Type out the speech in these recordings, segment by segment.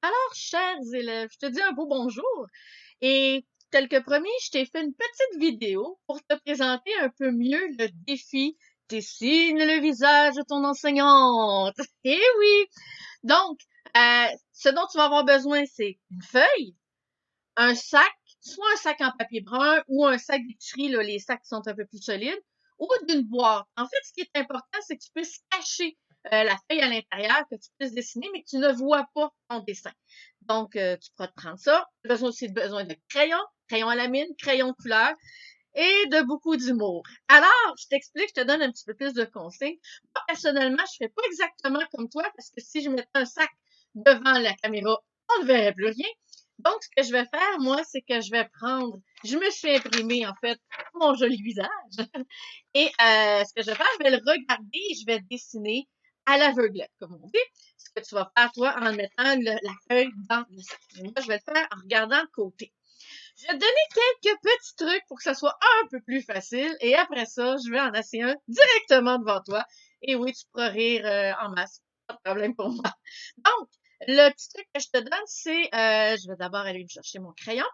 Alors, chers élèves, je te dis un beau bonjour et tel que promis, je t'ai fait une petite vidéo pour te présenter un peu mieux le défi Dessine le visage de ton enseignante. Eh oui! Donc, ce dont tu vas avoir besoin, c'est une feuille, un sac, soit un sac en papier brun ou un sac d'épicerie, là, les sacs qui sont un peu plus solides, ou d'une boîte. En fait, ce qui est important, c'est que tu puisses cacher la feuille à l'intérieur, que tu puisses dessiner, mais que tu ne vois pas ton dessin. Donc, tu pourras te prendre ça. Tu as besoin de crayons, crayons à la mine, crayons de couleur et de beaucoup d'humour. Alors, je t'explique, je te donne un petit peu plus de conseils. Moi, personnellement, je fais pas exactement comme toi parce que si je mettais un sac devant la caméra, on ne verrait plus rien. Donc, ce que je vais faire, moi, c'est que je me suis imprimé, en fait, mon joli visage. Et ce que je vais faire, je vais le regarder et je vais dessiner à l'aveuglette, comme on dit. Ce que tu vas faire, toi, en mettant la feuille dans le sac. Et moi, je vais le faire en regardant le côté. Je vais te donner quelques petits trucs pour que ça soit un peu plus facile. Et après ça, je vais en essayer un directement devant toi. Et oui, tu pourras rire en masse. Pas de problème pour moi. Donc, le petit truc que je te donne, c'est, je vais d'abord aller me chercher mon crayon,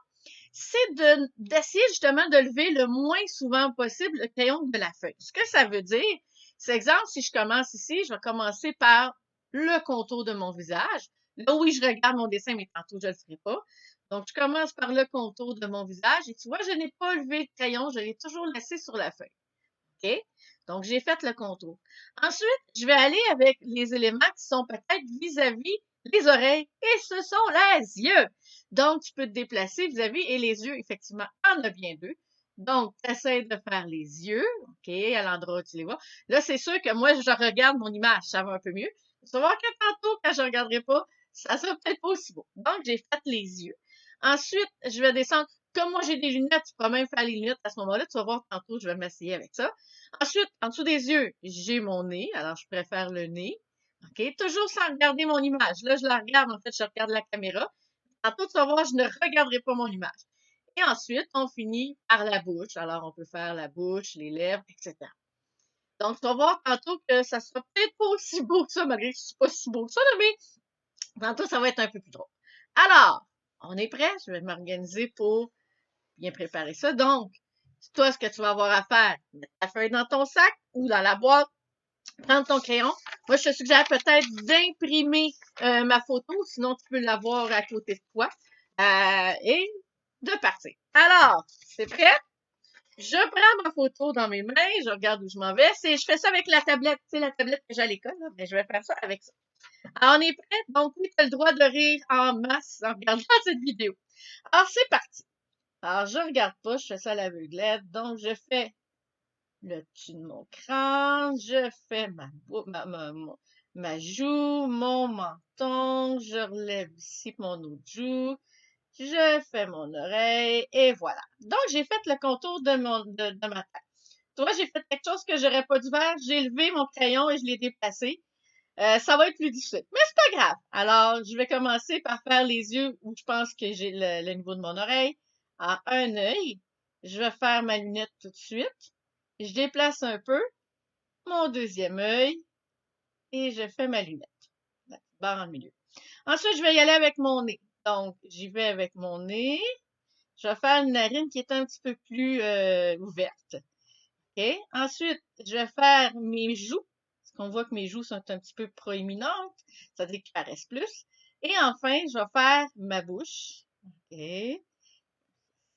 c'est d'essayer justement de lever le moins souvent possible le crayon de la feuille. Ce que ça veut dire, c'est exemple, si je commence ici, je vais commencer par le contour de mon visage. Là, oui, je regarde mon dessin, mais tantôt, je ne le ferai pas. Donc, je commence par le contour de mon visage et tu vois, je n'ai pas levé le crayon, je l'ai toujours laissé sur la feuille. OK? Donc, j'ai fait le contour. Ensuite, je vais aller avec les éléments qui sont peut-être vis-à-vis les oreilles et ce sont les yeux. Donc, tu peux te déplacer vis-à-vis et les yeux, effectivement, en a bien deux. Donc, tu essaies de faire les yeux, OK, à l'endroit où tu les vois. Là, c'est sûr que moi, je regarde mon image, ça va un peu mieux. Tu vas voir que tantôt, quand je ne regarderai pas, ça sera peut-être pas aussi beau. Donc, j'ai fait les yeux. Ensuite, je vais descendre. Comme moi, j'ai des lunettes, tu pourras même faire les lunettes à ce moment-là. Tu vas voir tantôt, je vais m'essayer avec ça. Ensuite, en dessous des yeux, j'ai mon nez. Alors, je préfère le nez. OK? Toujours sans regarder mon image. Là, je la regarde. En fait, je regarde la caméra. Tantôt, tu vas voir, je ne regarderai pas mon image. Et ensuite, on finit par la bouche. Alors, on peut faire la bouche, les lèvres, etc. Donc, tu vas voir tantôt que ça sera peut-être pas aussi beau que ça, malgré que c'est pas si beau que ça, là, mais tantôt, ça va être un peu plus drôle. Alors, on est prêt? Je vais m'organiser pour bien préparer ça. Donc, toi, ce que tu vas avoir à faire, mettre ta feuille dans ton sac ou dans la boîte, prendre ton crayon. Moi, je te suggère peut-être d'imprimer ma photo, sinon tu peux l'avoir à côté de toi. Et de partir. Alors, c'est prêt? Je prends ma photo dans mes mains, je regarde où je m'en vais. Je fais ça avec la tablette, tu sais, la tablette que j'ai à l'école, là, mais je vais faire ça avec ça. Alors, on est prêt? Donc, oui, tu as le droit de rire en masse en regardant cette vidéo. Alors, c'est parti. Alors, je regarde pas, je fais ça à l'aveuglette. Donc, je fais le dessus de mon crâne, je fais ma joue, mon menton, je relève ici mon autre joue, je fais mon oreille, et voilà. Donc, j'ai fait le contour de ma tête. Tu vois, j'ai fait quelque chose que j'aurais pas dû faire. J'ai levé mon crayon et je l'ai déplacé. Ça va être plus difficile, mais c'est pas grave. Alors, je vais commencer par faire les yeux où je pense que j'ai le niveau de mon oreille. À un œil, je vais faire ma lunette tout de suite. Je déplace un peu mon deuxième œil et je fais ma lunette. La petite barre en milieu. Ensuite, je vais y aller avec mon nez. Donc, j'y vais avec mon nez. Je vais faire une narine qui est un petit peu plus ouverte. OK? Ensuite, je vais faire mes joues. Parce qu'on voit que mes joues sont un petit peu proéminentes. Ça veut dire qu'elles paraissent plus. Et enfin, je vais faire ma bouche. OK?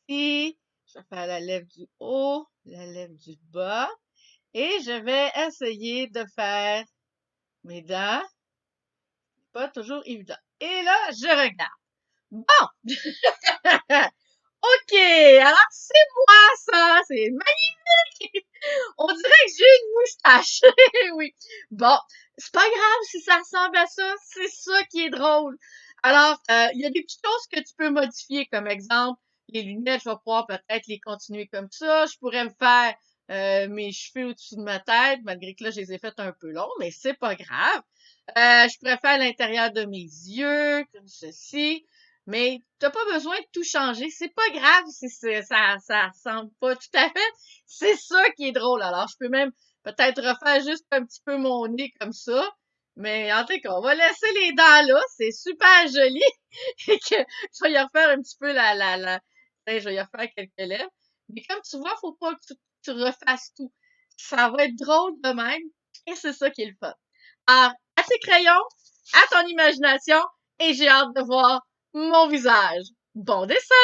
Puis, je vais faire la lèvre du haut, la lèvre du bas. Et je vais essayer de faire mes dents. Pas toujours évident. Et là, je regarde. Bon! OK! Alors, c'est moi, ça! C'est magnifique! On dirait que j'ai une moustache. Oui. Bon, c'est pas grave si ça ressemble à ça. C'est ça qui est drôle. Alors, il y a des petites choses que tu peux modifier. Comme exemple, les lunettes, je vais pouvoir peut-être les continuer comme ça. Je pourrais me faire mes cheveux au-dessus de ma tête, malgré que là, je les ai fait un peu longs, mais c'est pas grave. Je pourrais faire l'intérieur de mes yeux, comme ceci. Mais t'as pas besoin de tout changer. C'est pas grave si ça ressemble pas tout à fait. C'est ça qui est drôle. Alors, je peux même peut-être refaire juste un petit peu mon nez comme ça. Mais en tout cas, on va laisser les dents là, c'est super joli. Et que je vais y refaire un petit peu je vais y refaire quelques lèvres. Mais comme tu vois, faut pas que tu refasses tout. Ça va être drôle de même. Et c'est ça qui est le fun. Alors, à tes crayons, à ton imagination, et j'ai hâte de voir mon visage. Bon dessin!